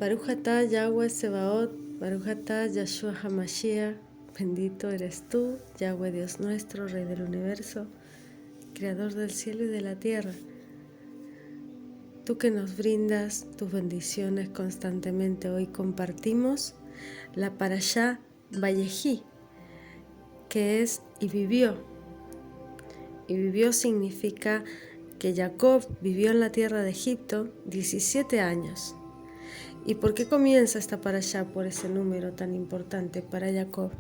Baruch atah Yahweh Sebaot, Baruch atah Yahshua HaMashiach, bendito eres tú, Yahweh Dios nuestro, Rey del universo, Creador del cielo y de la tierra. Tú que nos brindas tus bendiciones constantemente, hoy compartimos la Parashá Vayehi, que es y vivió. Y vivió significa que Jacob vivió en la tierra de Egipto 17 años. ¿Y por qué comienza esta parashá por ese número tan importante para Jacob?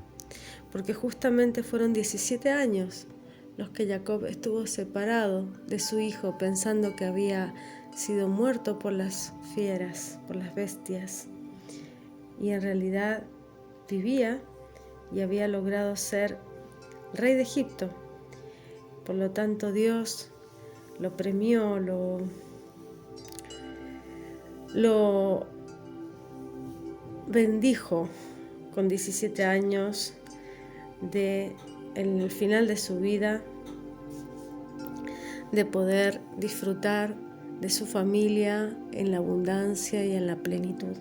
Porque justamente fueron 17 años los que Jacob estuvo separado de su hijo, pensando que había sido muerto por las fieras, por las bestias. Y en realidad vivía y había logrado ser rey de Egipto. Por lo tanto, Dios lo premió, lo bendijo con 17 años en el final de su vida, de poder disfrutar de su familia en la abundancia y en la plenitud.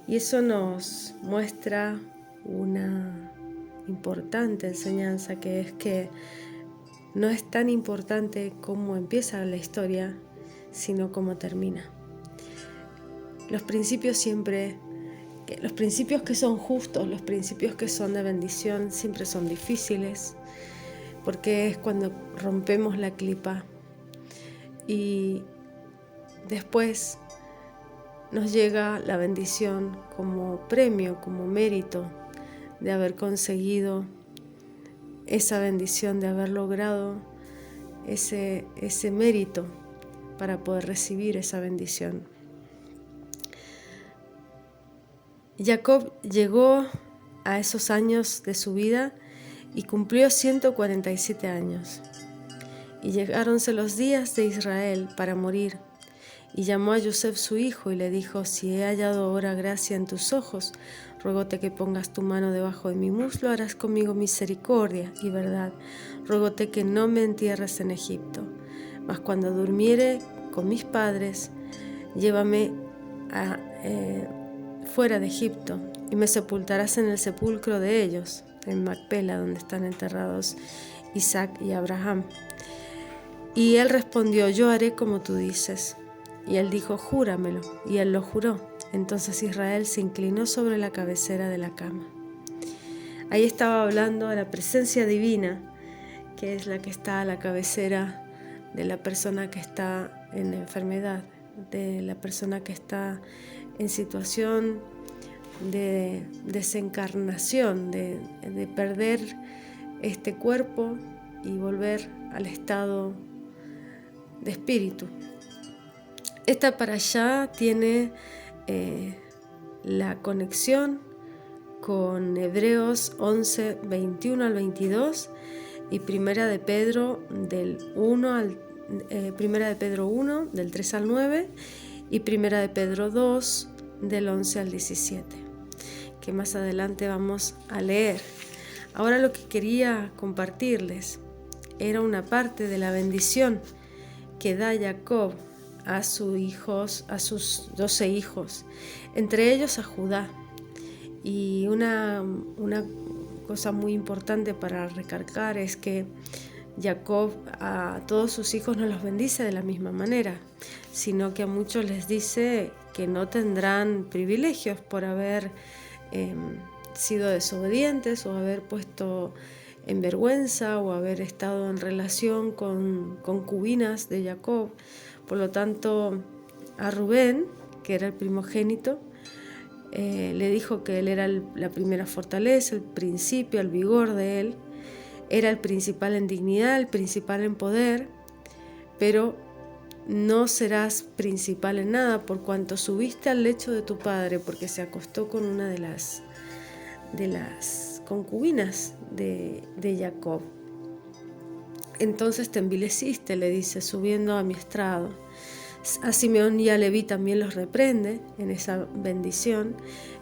Y eso nos muestra una importante enseñanza, que es que no es tan importante cómo empieza la historia, sino cómo termina. Los principios que son justos, los principios que son de bendición, siempre son difíciles, porque es cuando rompemos la clipa y después nos llega la bendición como premio, como mérito de haber conseguido esa bendición, de haber logrado ese mérito para poder recibir esa bendición. Jacob llegó a esos años de su vida y cumplió 147 años. Y llegáronse los días de Israel para morir. Y llamó a Yosef su hijo y le dijo: si he hallado ahora gracia en tus ojos, ruégote que pongas tu mano debajo de mi muslo, harás conmigo misericordia y verdad. Ruégote que no me entierres en Egipto. Mas cuando durmiere con mis padres, llévame fuera de Egipto, y me sepultarás en el sepulcro de ellos, en Macpela, donde están enterrados Isaac y Abraham. Y él respondió: yo haré como tú dices. Y él dijo: júramelo. Y él lo juró. Entonces Israel se inclinó sobre la cabecera de la cama. Ahí estaba hablando de la presencia divina, que es la que está a la cabecera de la persona que está en enfermedad, de la persona que está en situación de desencarnación, de perder este cuerpo y volver al estado de espíritu. Esta parashá tiene la conexión con Hebreos 11, 21 al 22 y Primera de Pedro 1, del 3 al 9 y Primera de Pedro 2, del 11 al 17, que más adelante vamos a leer. Ahora lo que quería compartirles era una parte de la bendición que da Jacob a sus 12 hijos, entre ellos a Judá. Y una cosa muy importante para recalcar es que Jacob a todos sus hijos no los bendice de la misma manera, sino que a muchos les dice que no tendrán privilegios por haber sido desobedientes o haber puesto en vergüenza o haber estado en relación con concubinas de Jacob. Por lo tanto, a Rubén, que era el primogénito, le dijo que él era la primera fortaleza, el principio, el vigor de él. Era el principal en dignidad, el principal en poder, pero no serás principal en nada por cuanto subiste al lecho de tu padre, porque se acostó con una de las concubinas de Jacob. Entonces te envileciste, le dice, subiendo a mi estrado. A Simeón y a Leví también los reprende en esa bendición.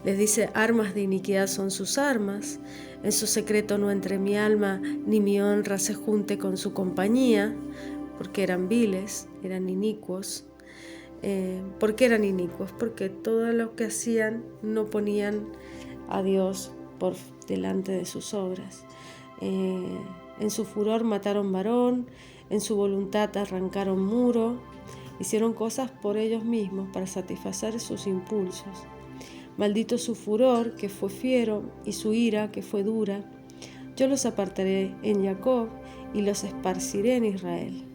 Les dice: armas de iniquidad son sus armas. En su secreto no entre mi alma, ni mi honra se junte con su compañía, porque eran viles, eran inicuos. ¿Por qué eran inicuos? Porque todo lo que hacían no ponían a Dios por delante de sus obras. En su furor mataron varón, en su voluntad arrancaron muro, hicieron cosas por ellos mismos para satisfacer sus impulsos. Maldito su furor, que fue fiero, y su ira, que fue dura. Yo los apartaré en Jacob y los esparciré en Israel.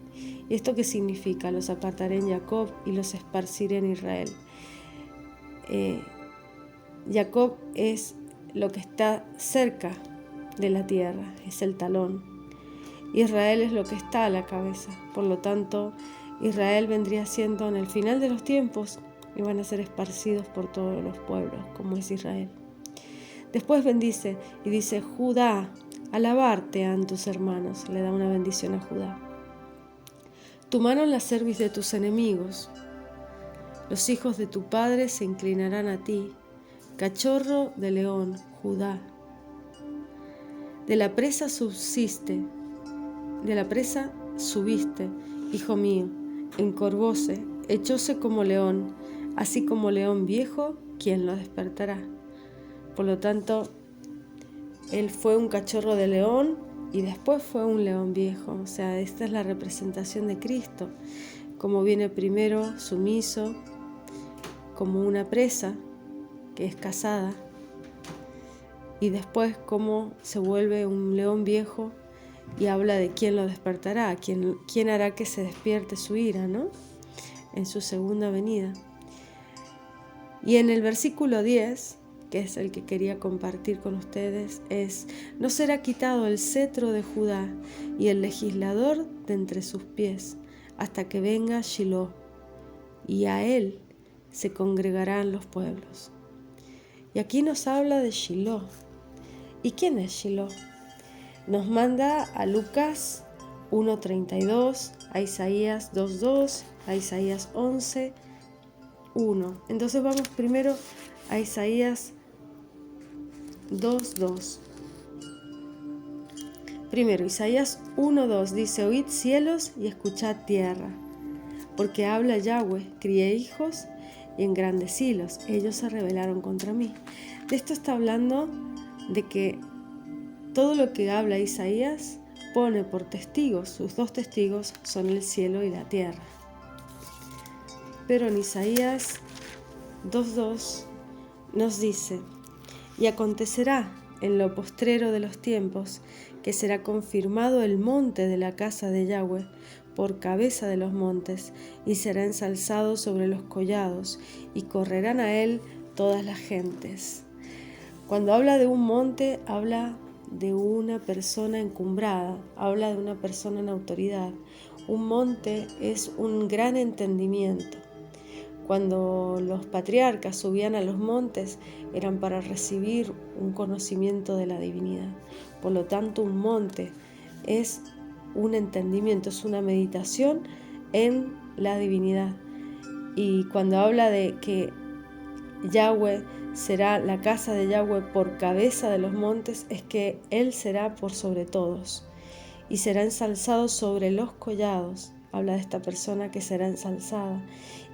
¿Y esto qué significa? Los apartaré en Jacob y los esparciré en Israel. Jacob es lo que está cerca de la tierra, es el talón. Israel es lo que está a la cabeza. Por lo tanto, Israel vendría siendo en el final de los tiempos y van a ser esparcidos por todos los pueblos, como es Israel. Después bendice y dice: Judá, alabarte han tus hermanos. Le da una bendición a Judá. Tu mano en la cerviz de tus enemigos. Los hijos de tu padre se inclinarán a ti. Cachorro de león, Judá. De la presa subsiste, de la presa subiste, hijo mío, encorvóse, echóse como león, así como león viejo, ¿quién lo despertará? Por lo tanto, él fue un cachorro de león y después fue un león viejo. O sea, esta es la representación de Cristo, como viene primero sumiso, como una presa que es cazada, y después como se vuelve un león viejo y habla de quién lo despertará, quién hará que se despierte su ira, ¿no? En su segunda venida. Y en el versículo 10, que es el que quería compartir con ustedes, es: no será quitado el cetro de Judá y el legislador de entre sus pies, hasta que venga Shiloh, y a él se congregarán los pueblos. Y aquí nos habla de Shiloh. ¿Y quién es Shiloh? Nos manda a Lucas 1:32, a Isaías 2:2, a Isaías 11:1. Entonces vamos primero a Isaías 2:2. Primero, Isaías 1:2 dice: oíd cielos y escuchad tierra, porque habla Yahweh, crié hijos y engrandecílos, ellos se rebelaron contra mí. De esto está hablando de que todo lo que habla Isaías pone por testigos, sus dos testigos son el cielo y la tierra. Pero en Isaías 2:2 nos dice: y acontecerá en lo postrero de los tiempos que será confirmado el monte de la casa de Yahweh por cabeza de los montes, y será ensalzado sobre los collados, y correrán a él todas las gentes. Cuando habla de un monte, habla de una persona encumbrada, habla de una persona en autoridad. Un monte es un gran entendimiento. Cuando los patriarcas subían a los montes, eran para recibir un conocimiento de la divinidad. Por lo tanto, un monte es un entendimiento, es una meditación en la divinidad. Y cuando habla de que Yahweh será la casa de Yahweh por cabeza de los montes, es que Él será por sobre todos y será ensalzado sobre los collados. Habla de esta persona que será ensalzada,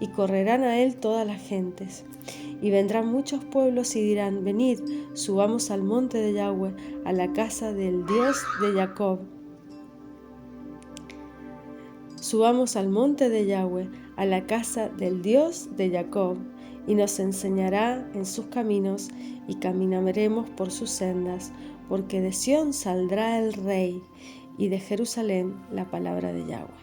y correrán a Él todas las gentes. Y vendrán muchos pueblos y dirán: venid, subamos al monte de Yahweh, a la casa del Dios de Jacob. Subamos al monte de Yahweh, a la casa del Dios de Jacob, y nos enseñará en sus caminos, y caminaremos por sus sendas, porque de Sión saldrá el Rey, y de Jerusalén la palabra de Yahweh.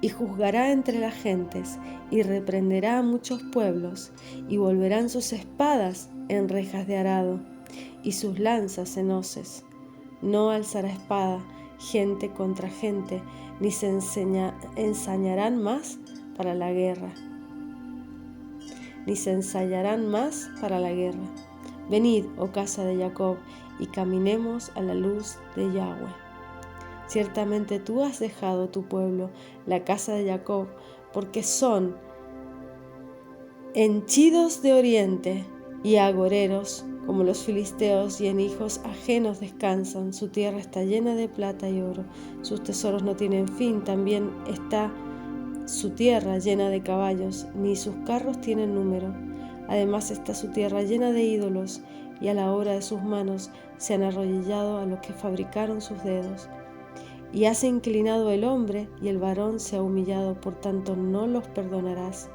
Y juzgará entre las gentes, y reprenderá a muchos pueblos, y volverán sus espadas en rejas de arado, y sus lanzas en hoces. No alzará espada gente contra gente, ni se ensañarán más para la guerra. Ni se ensayarán más para la guerra. Venid, oh casa de Jacob, y caminemos a la luz de Yahweh. Ciertamente tú has dejado tu pueblo, la casa de Jacob, porque son henchidos de oriente y agoreros, como los filisteos, y en hijos ajenos descansan. Su tierra está llena de plata y oro, sus tesoros no tienen fin. También está su tierra llena de caballos, ni sus carros tienen número. Además está su tierra llena de ídolos, y a la obra de sus manos se han arrodillado a los que fabricaron sus dedos. Y has inclinado el hombre, y el varón se ha humillado, por tanto no los perdonarás.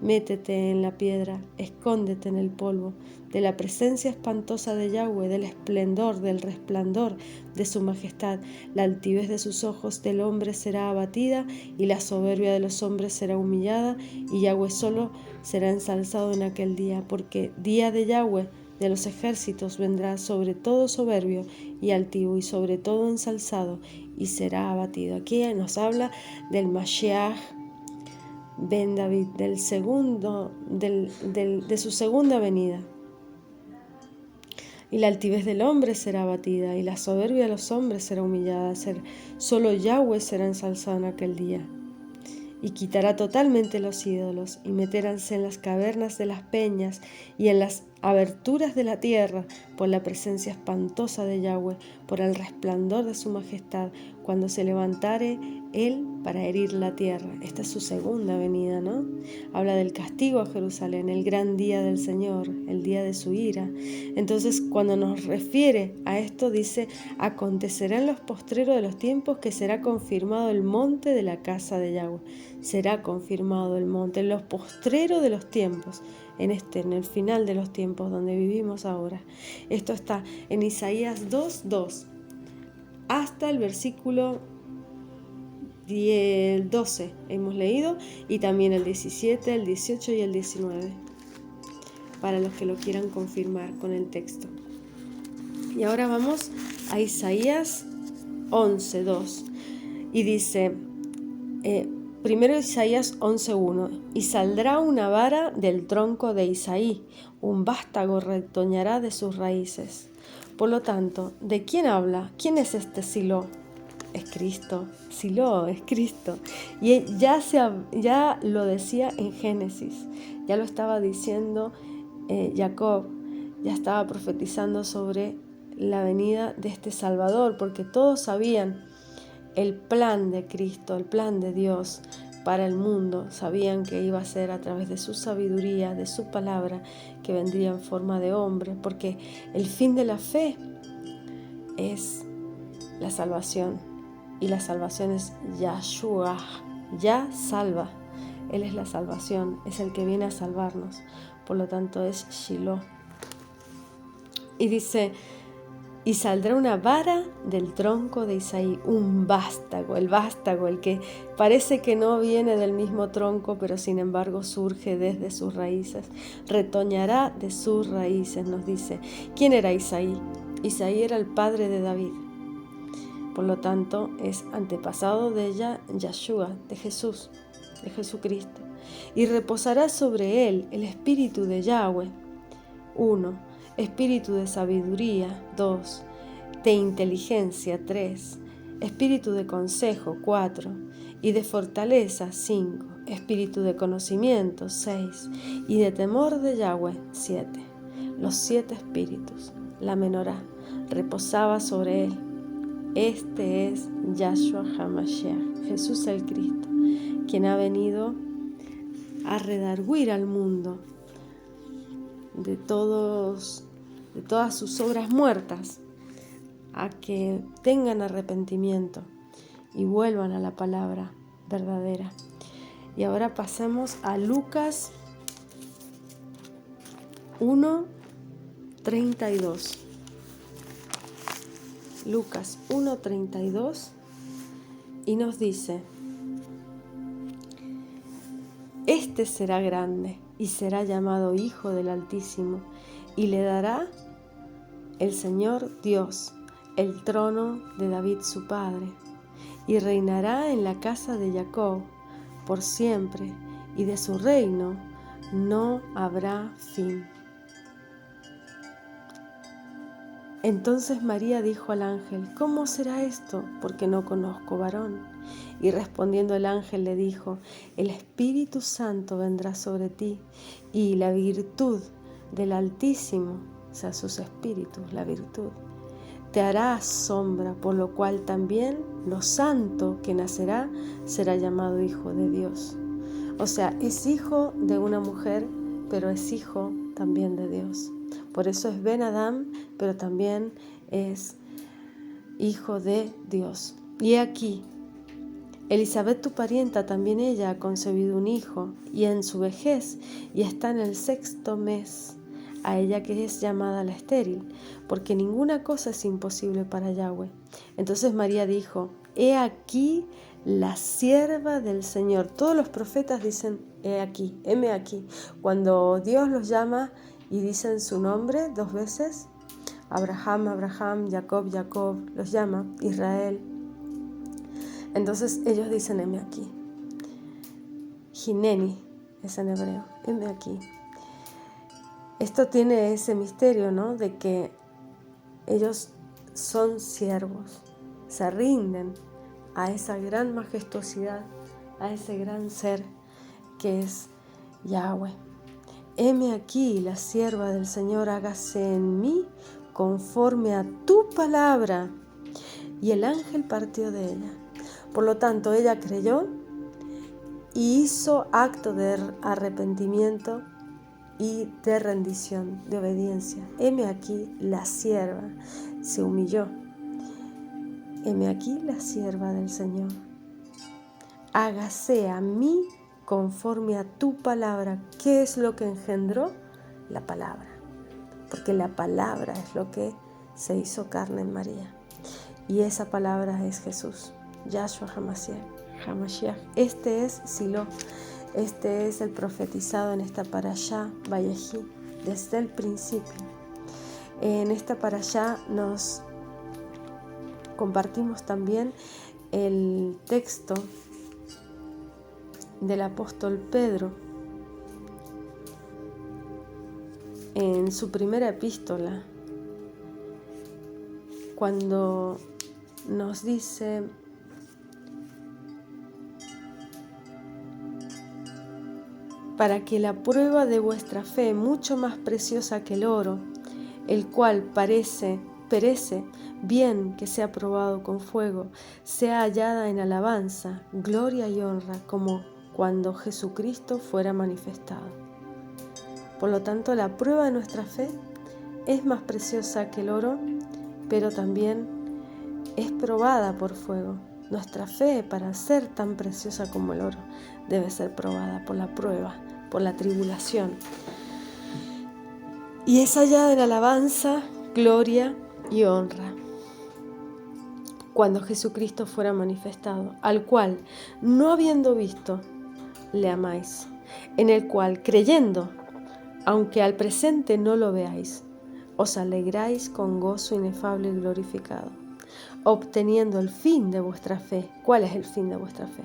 Métete en la piedra, escóndete en el polvo, de la presencia espantosa de Yahweh, del esplendor, del resplandor de su majestad. La altivez de sus ojos del hombre será abatida, y la soberbia de los hombres será humillada, y Yahweh solo será ensalzado en aquel día, porque día de Yahweh de los ejércitos vendrá sobre todo soberbio y altivo, y sobre todo ensalzado, y será abatido. Aquí nos habla del Mashiach Ben David, de su segunda venida. Y la altivez del hombre será abatida, y la soberbia de los hombres será humillada. Solo Yahweh será ensalzado en aquel día. Y quitará totalmente los ídolos, y meteránse en las cavernas de las peñas y en las aberturas de la tierra, por la presencia espantosa de Yahweh, por el resplandor de su majestad, cuando se levantare él para herir la tierra. Esta es su segunda venida, ¿no? Habla del castigo a Jerusalén, el gran día del Señor, el día de su ira. Entonces, cuando nos refiere a esto, dice: acontecerá en los postreros de los tiempos que será confirmado el monte de la casa de Yahweh. Será confirmado el monte en los postreros de los tiempos, en el final de los tiempos donde vivimos ahora. Esto está en Isaías 2:2 hasta el versículo 12 hemos leído, y también el 17, el 18 y el 19, para los que lo quieran confirmar con el texto. Y ahora vamos a Isaías 11:2, y dice, primero Isaías 11:1, y saldrá una vara del tronco de Isaí, un vástago retoñará de sus raíces. Por lo tanto, ¿de quién habla? ¿Quién es este Silo? Es Cristo. Silo es Cristo. Y ya lo decía en Génesis, ya lo estaba diciendo Jacob, ya estaba profetizando sobre la venida de este Salvador, porque todos sabían el plan de Cristo, el plan de Dios para el mundo. Sabían que iba a ser a través de su sabiduría, de su palabra, que vendría en forma de hombre, porque el fin de la fe es la salvación, y la salvación es Yahshua, ya salva. Él es la salvación, es el que viene a salvarnos, por lo tanto es Shiloh. Y dice, y saldrá una vara del tronco de Isaí, un vástago, el que parece que no viene del mismo tronco, pero sin embargo surge desde sus raíces, retoñará de sus raíces, nos dice. ¿Quién era Isaí? Isaí era el padre de David, por lo tanto es antepasado de Yahshua, de Jesús, de Jesucristo. Y reposará sobre él el espíritu de Yahweh, 1, espíritu de sabiduría, 2, de inteligencia, 3, espíritu de consejo, 4, y de fortaleza, 5, espíritu de conocimiento, 6, y de temor de Yahweh, 7. Los 7 espíritus, la menorá, reposaba sobre él. Este es Yahshua HaMashiach, Jesús el Cristo, quien ha venido a redarguir al mundo de todas sus obras muertas, a que tengan arrepentimiento y vuelvan a la palabra verdadera. Y ahora pasamos a Lucas 1:32. Lucas 1:32, y nos dice: este será grande y será llamado Hijo del Altísimo, y le dará el Señor Dios el trono de David su padre, y reinará en la casa de Jacob por siempre, y de su reino no habrá fin. Entonces María dijo al ángel: ¿cómo será esto? Porque no conozco varón. Y respondiendo el ángel le dijo: el Espíritu Santo vendrá sobre ti, y la virtud del Altísimo, o sea, sus espíritus, la virtud, te hará sombra, por lo cual también lo santo que nacerá será llamado hijo de Dios. O sea, es hijo de una mujer, pero es hijo también de Dios. Por eso es Ben Adam, pero también es hijo de Dios. Y aquí, Elizabeth, tu parienta, también ella ha concebido un hijo, y en su vejez, y está en el 6º mes, a ella que es llamada la estéril, porque ninguna cosa es imposible para Yahweh. Entonces María dijo, he aquí la sierva del Señor. Todos los profetas dicen, he aquí, heme aquí. Cuando Dios los llama y dicen su nombre 2 veces, Abraham, Abraham, Jacob, Jacob, los llama, Israel. Entonces ellos dicen, heme aquí. Hineni es en hebreo, heme aquí. Esto tiene ese misterio, ¿no? De que ellos son siervos, se rinden a esa gran majestuosidad, a ese gran ser que es Yahweh. Heme aquí, la sierva del Señor, hágase en mí conforme a tu palabra. Y el ángel partió de ella. Por lo tanto, ella creyó y hizo acto de arrepentimiento y de rendición, de obediencia. Heme aquí la sierva, se humilló. Heme aquí la sierva del Señor. Hágase a mí conforme a tu palabra. ¿Qué es lo que engendró? La palabra. Porque la palabra es lo que se hizo carne en María. Y esa palabra es Jesús, Yahshua HaMashiach. Este es Silo, este es el profetizado en esta parashá, Vayehi, desde el principio. En esta parashá nos compartimos también el texto del apóstol Pedro en su primera epístola, cuando nos dice: para que la prueba de vuestra fe, mucho más preciosa que el oro, el cual perece, bien que sea probado con fuego, sea hallada en alabanza, gloria y honra, como cuando Jesucristo fuera manifestado. Por lo tanto, la prueba de nuestra fe es más preciosa que el oro, pero también es probada por fuego. Nuestra fe, para ser tan preciosa como el oro, debe ser probada por la prueba, por la tribulación. Y es hallada en alabanza, gloria y honra, cuando Jesucristo fuera manifestado, al cual, no habiendo visto, le amáis, en el cual, creyendo, aunque al presente no lo veáis, os alegráis con gozo inefable y glorificado, obteniendo el fin de vuestra fe. ¿Cuál es el fin de vuestra fe?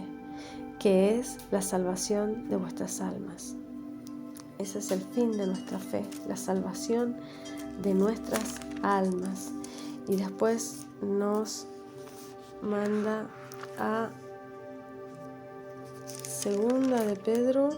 Que es la salvación de vuestras almas. Ese es el fin de nuestra fe, la salvación de nuestras almas. Y después nos manda a Segunda de Pedro,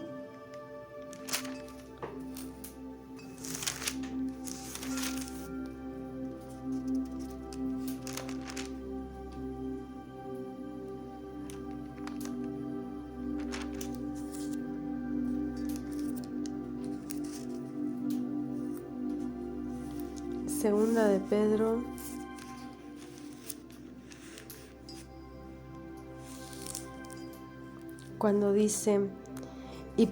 cuando dice: y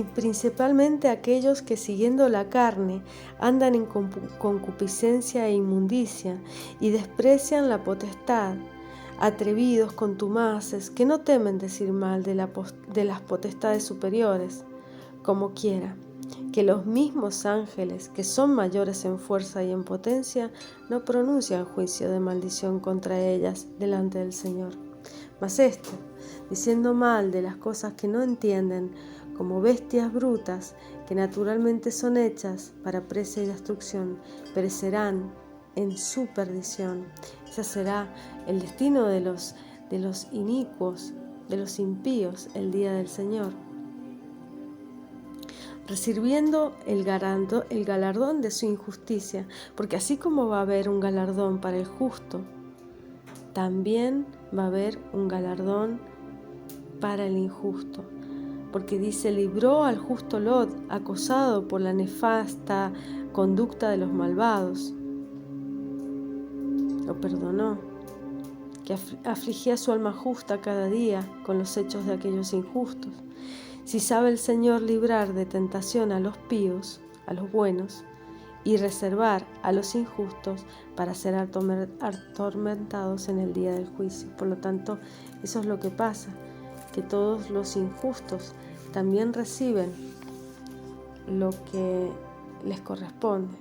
principalmente aquellos que siguiendo la carne andan en concupiscencia e inmundicia y desprecian la potestad, atrevidos, contumaces, que no temen decir mal de las potestades superiores, como quiera que los mismos ángeles, que son mayores en fuerza y en potencia, no pronuncian juicio de maldición contra ellas delante del Señor. Mas esto, diciendo mal de las cosas que no entienden, como bestias brutas, que naturalmente son hechas para presa y destrucción, perecerán en su perdición. Ese será el destino de los inicuos, de los impíos, el día del Señor. recibiendo el galardón de su injusticia, porque así como va a haber un galardón para el justo, también va a haber un galardón para el injusto, porque dice, libró al justo Lot, acosado por la nefasta conducta de los malvados. Lo perdonó, que afligía su alma justa cada día con los hechos de aquellos injustos. Si sabe el Señor librar de tentación a los píos, a los buenos, y reservar a los injustos para ser atormentados en el día del juicio. Por lo tanto, eso es lo que pasa, que todos los injustos también reciben lo que les corresponde.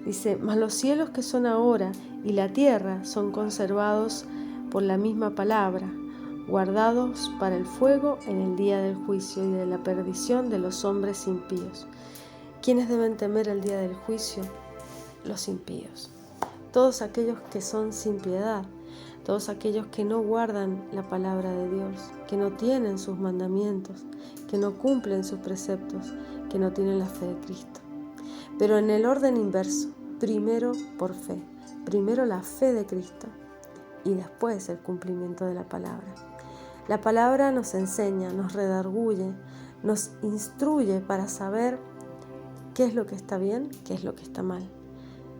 Dice, mas los cielos que son ahora y la tierra son conservados por la misma palabra, guardados para el fuego en el día del juicio y de la perdición de los hombres impíos. ¿Quiénes deben temer el día del juicio? Los impíos. Todos aquellos que son sin piedad, todos aquellos que no guardan la palabra de Dios, que no tienen sus mandamientos, que no cumplen sus preceptos, que no tienen la fe de Cristo. Pero en el orden inverso, primero por fe, primero la fe de Cristo y después el cumplimiento de la palabra. La palabra nos enseña, nos redarguye, nos instruye para saber qué es lo que está bien, qué es lo que está mal.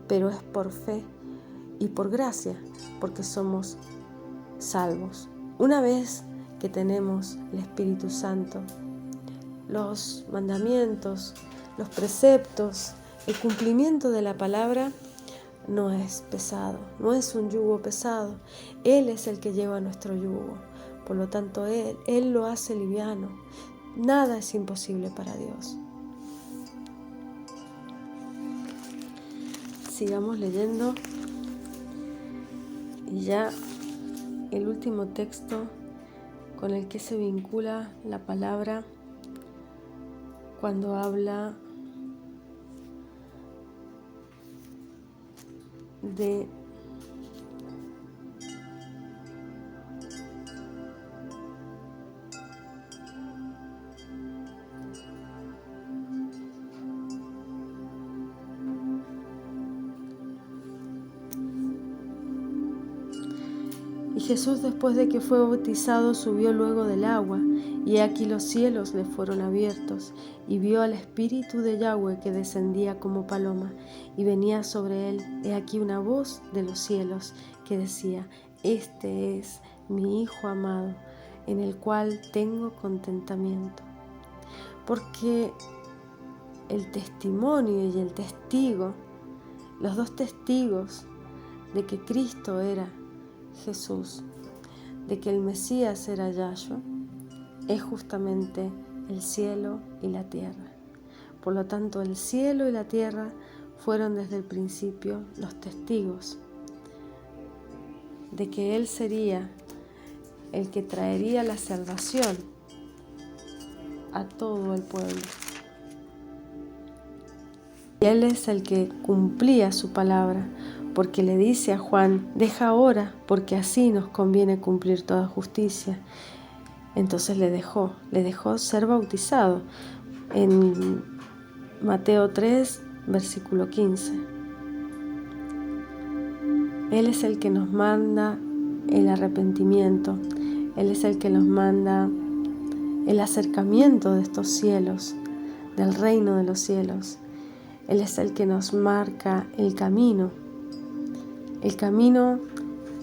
Pero es por fe y por gracia, porque somos salvos. Una vez que tenemos el Espíritu Santo, los mandamientos, los preceptos, el cumplimiento de la palabra no es pesado, no es un yugo pesado. Él es el que lleva nuestro yugo. Por lo tanto, Él lo hace liviano. Nada es imposible para Dios. Sigamos leyendo. Y ya el último texto con el que se vincula la palabra cuando habla de Y Jesús, después de que fue bautizado, subió luego del agua, y aquí los cielos le fueron abiertos, y vio al Espíritu de Yahweh que descendía como paloma, y venía sobre él. He aquí una voz de los cielos que decía, Este es mi Hijo amado, en el cual tengo contentamiento. Porque el testimonio y el testigo, los dos testigos de que Cristo era Jesús, de que el Mesías era Yahshua, es justamente el cielo y la tierra. Por lo tanto, el cielo y la tierra fueron desde el principio los testigos de que Él sería el que traería la salvación a todo el pueblo. Y Él es el que cumplía su palabra, porque le dice a Juan, deja ahora, porque así nos conviene cumplir toda justicia. Entonces le dejó ser bautizado en Mateo 3, versículo 15. Él es el que nos manda el arrepentimiento, Él es el que nos manda el acercamiento de estos cielos, del reino de los cielos. Él es el que nos marca el camino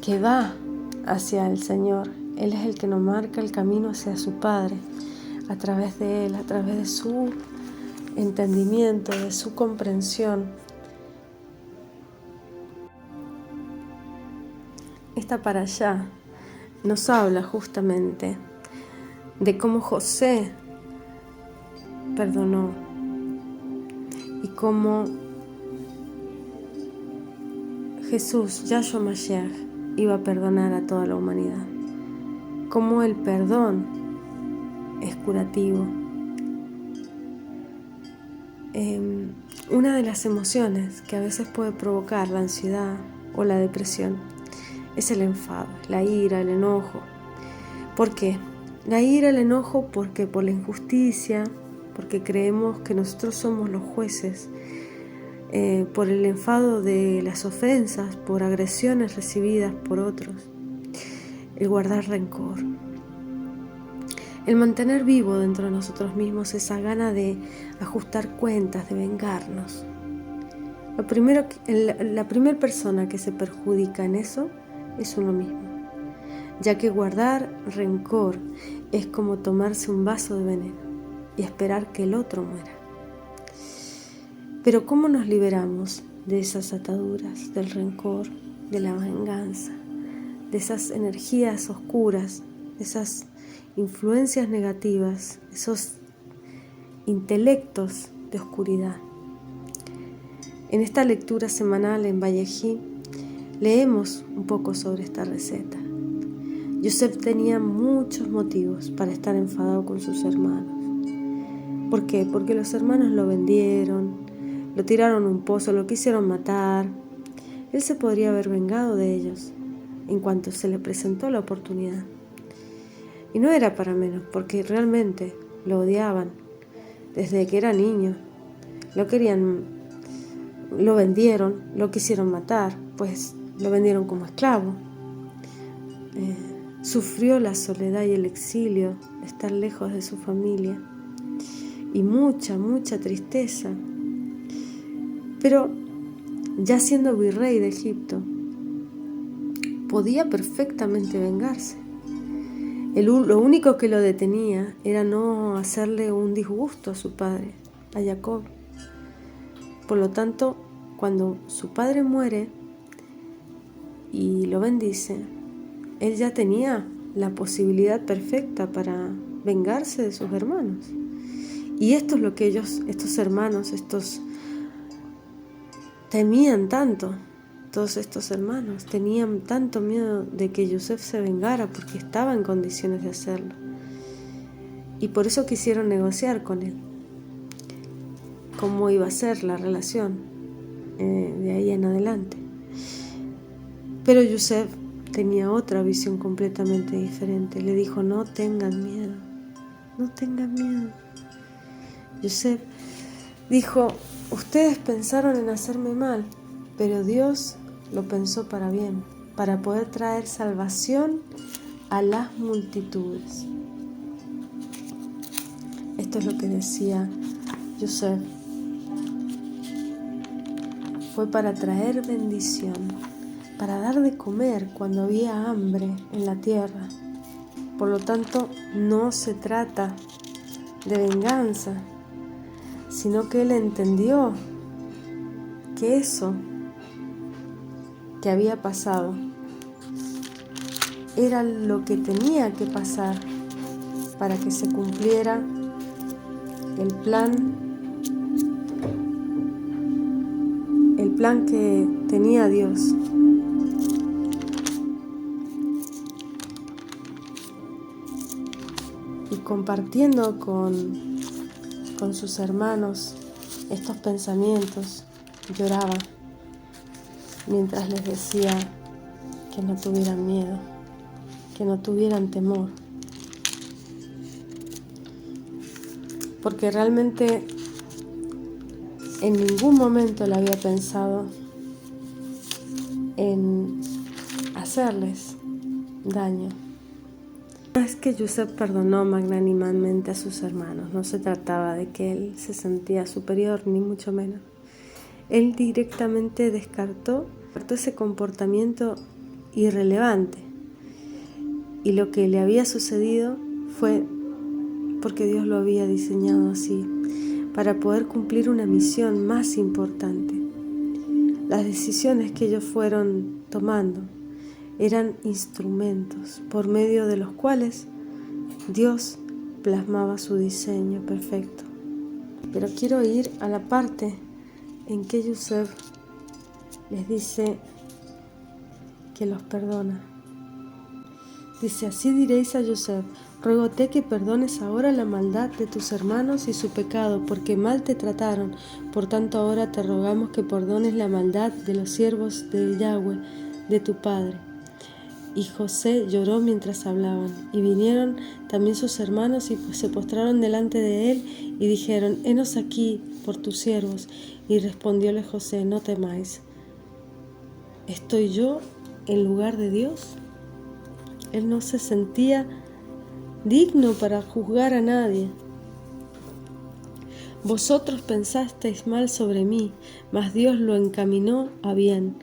que va hacia el Señor. Él es el que nos marca el camino hacia su Padre, a través de Él, a través de su entendimiento, de su comprensión. Esta para allá nos habla justamente de cómo José perdonó y cómo Jesús, Yahshua Mashiach, iba a perdonar a toda la humanidad. Cómo el perdón es curativo. Una de las emociones que a veces puede provocar la ansiedad o la depresión es el enfado, la ira, el enojo. ¿Por qué? La ira, el enojo, porque por la injusticia, porque creemos que nosotros somos los jueces, por el enfado de las ofensas, por agresiones recibidas por otros, el guardar rencor, el mantener vivo dentro de nosotros mismos esa gana de ajustar cuentas, de vengarnos. La primera persona que se perjudica en eso es uno mismo, ya que guardar rencor es como tomarse un vaso de veneno y esperar que el otro muera. Pero ¿cómo nos liberamos de esas ataduras, del rencor, de la venganza, de esas energías oscuras, de esas influencias negativas, esos intelectos de oscuridad? En esta lectura semanal en Vallejí leemos un poco sobre esta receta. Yosef tenía muchos motivos para estar enfadado con sus hermanos. ¿Por qué? Porque los hermanos lo vendieron, lo tiraron a un pozo, lo quisieron matar. Él se podría haber vengado de ellos en cuanto se le presentó la oportunidad. Y no era para menos, porque realmente lo odiaban desde que era niño. Lo vendieron, lo quisieron matar, pues lo vendieron como esclavo. Sufrió la soledad y el exilio, estar lejos de su familia, y mucha tristeza. Pero ya siendo virrey de Egipto, podía perfectamente vengarse. Lo único que lo detenía era no hacerle un disgusto a su padre, a Jacob. Por lo tanto, cuando su padre muere y lo bendice, él ya tenía la posibilidad perfecta para vengarse de sus hermanos. Y esto es lo que estos hermanos, temían tanto. Todos estos hermanos tenían tanto miedo de que Yosef se vengara porque estaba en condiciones de hacerlo. Y por eso quisieron negociar con él cómo iba a ser la relación de ahí en adelante. Pero Yosef tenía otra visión completamente diferente. Le dijo: no tengan miedo, no tengan miedo. Yosef dijo: ustedes pensaron en hacerme mal, pero Dios lo pensó para bien, para poder traer salvación a las multitudes. Esto es lo que decía Yosef. Fue para traer bendición, para dar de comer cuando había hambre en la tierra. Por lo tanto, no se trata de venganza, sino que él entendió que eso que había pasado era lo que tenía que pasar para que se cumpliera el plan que tenía Dios. Y compartiendo con sus hermanos estos pensamientos, lloraba mientras les decía que no tuvieran miedo, que no tuvieran temor, porque realmente en ningún momento le había pensado en hacerles daño. No es que Yosef perdonó magnánimamente a sus hermanos, no se trataba de que él se sentía superior, ni mucho menos. Él directamente descartó ese comportamiento irrelevante, y lo que le había sucedido fue porque Dios lo había diseñado así, para poder cumplir una misión más importante. Las decisiones que ellos fueron tomando eran instrumentos por medio de los cuales Dios plasmaba su diseño perfecto. Pero quiero ir a la parte en que Yosef les dice que los perdona. Dice: así diréis a Yosef: ruégote que perdones ahora la maldad de tus hermanos y su pecado, porque mal te trataron. Por tanto, ahora te rogamos que perdones la maldad de los siervos de Yahweh, de tu Padre. Y José lloró mientras hablaban, y vinieron también sus hermanos y se postraron delante de él y dijeron: Henos aquí por tus siervos. Y respondióle José: No temáis, ¿estoy yo en lugar de Dios? Él no se sentía digno para juzgar a nadie. Vosotros pensasteis mal sobre mí, mas Dios lo encaminó a bien,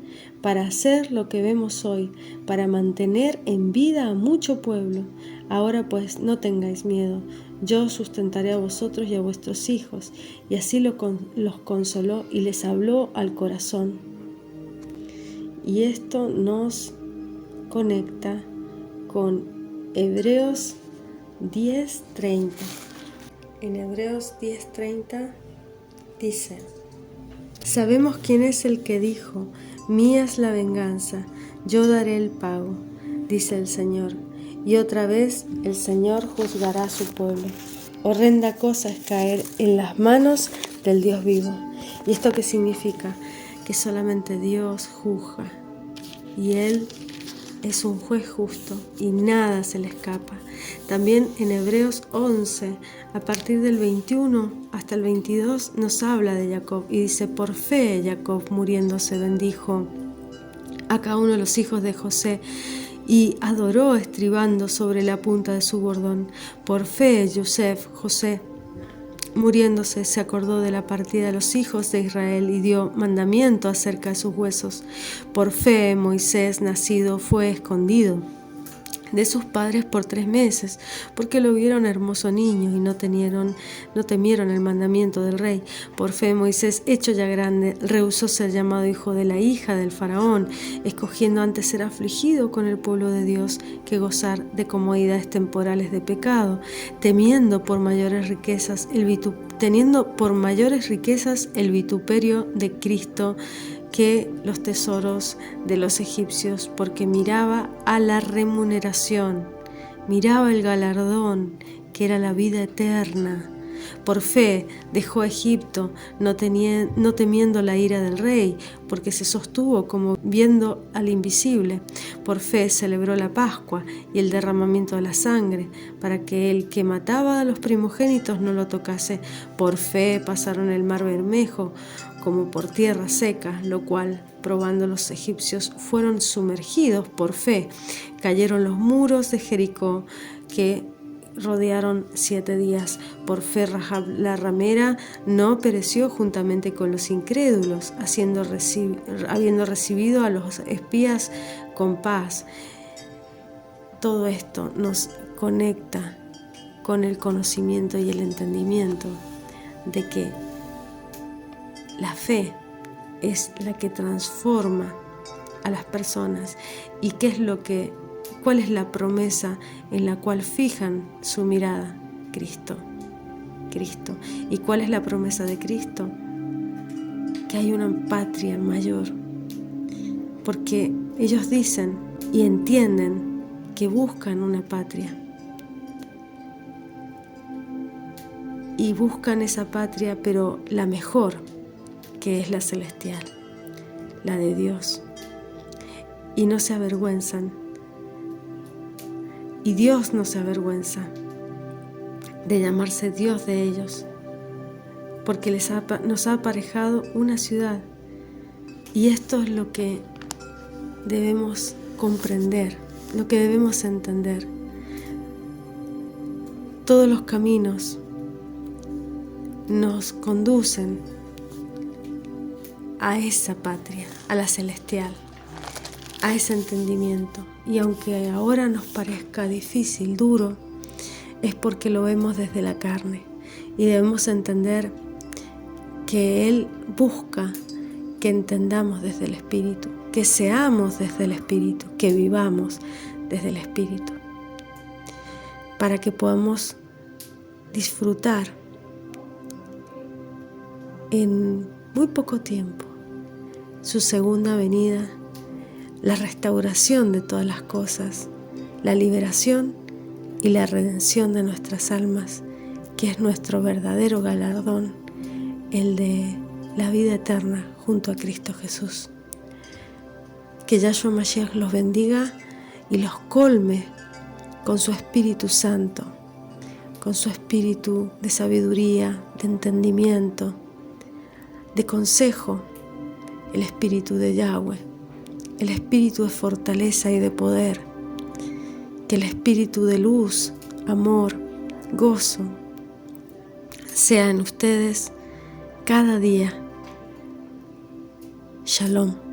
para hacer lo que vemos hoy, para mantener en vida a mucho pueblo. Ahora pues no tengáis miedo, yo os sustentaré a vosotros y a vuestros hijos. Y así los consoló y les habló al corazón. Y esto nos conecta con Hebreos 10:30. En Hebreos 10:30 dice: Sabemos quién es el que dijo: Mía es la venganza, yo daré el pago, dice el Señor. Y otra vez el Señor juzgará a su pueblo. Horrenda cosa es caer en las manos del Dios vivo. ¿Y esto qué significa? Que solamente Dios juzga, y Él es un juez justo y nada se le escapa. También en Hebreos 11, a partir del 21 hasta el 22, nos habla de Jacob y dice: Por fe Jacob, muriéndose, bendijo a cada uno de los hijos de José y adoró estribando sobre la punta de su bordón. Por fe José, muriéndose, se acordó de la partida de los hijos de Israel y dio mandamiento acerca de sus huesos. Por fe Moisés, nacido, fue escondido de sus padres por 3 meses, porque lo vieron hermoso niño y no temieron el mandamiento del rey. Por fe Moisés, hecho ya grande, rehusó ser llamado hijo de la hija del faraón, escogiendo antes ser afligido con el pueblo de Dios que gozar de comodidades temporales de pecado, teniendo por mayores riquezas el vituperio de Cristo que los tesoros de los egipcios, porque miraba a la remuneración, miraba el galardón, que era la vida eterna. Por fe dejó Egipto, no temiendo la ira del rey, porque se sostuvo como viendo al invisible. Por fe celebró la Pascua y el derramamiento de la sangre, para que el que mataba a los primogénitos no lo tocase. Por fe pasaron el mar Bermejo como por tierra seca, lo cual, probando los egipcios, fueron sumergidos. Por fe cayeron los muros de Jericó, que rodearon 7 días. Por fe Rahab la ramera no pereció juntamente con los incrédulos, habiendo recibido a los espías con paz. Todo esto nos conecta con el conocimiento y el entendimiento de que la fe es la que transforma a las personas. ¿Y cuál es la promesa en la cual fijan su mirada? Cristo. ¿Y cuál es la promesa de Cristo? Que hay una patria mayor. Porque ellos dicen y entienden que buscan una patria. Y buscan esa patria, pero la mejor, que es la celestial, la de Dios. Y no se avergüenzan. Y Dios no se avergüenza de llamarse Dios de ellos, porque nos ha aparejado una ciudad. Y esto es lo que debemos comprender, lo que debemos entender. Todos los caminos nos conducen a esa patria, a la celestial, a ese entendimiento. Y aunque ahora nos parezca difícil, duro, es porque lo vemos desde la carne y debemos entender que Él busca que entendamos desde el Espíritu, que seamos desde el Espíritu, que vivamos desde el Espíritu, para que podamos disfrutar en muy poco tiempo su segunda venida, la restauración de todas las cosas, la liberación y la redención de nuestras almas, que es nuestro verdadero galardón, el de la vida eterna junto a Cristo Jesús. Que Yahshua Mashiach los bendiga y los colme con su Espíritu Santo, con su espíritu de sabiduría, de entendimiento, de consejo, el espíritu de Yahweh, el espíritu de fortaleza y de poder, que el espíritu de luz, amor, gozo, sea en ustedes cada día. Shalom.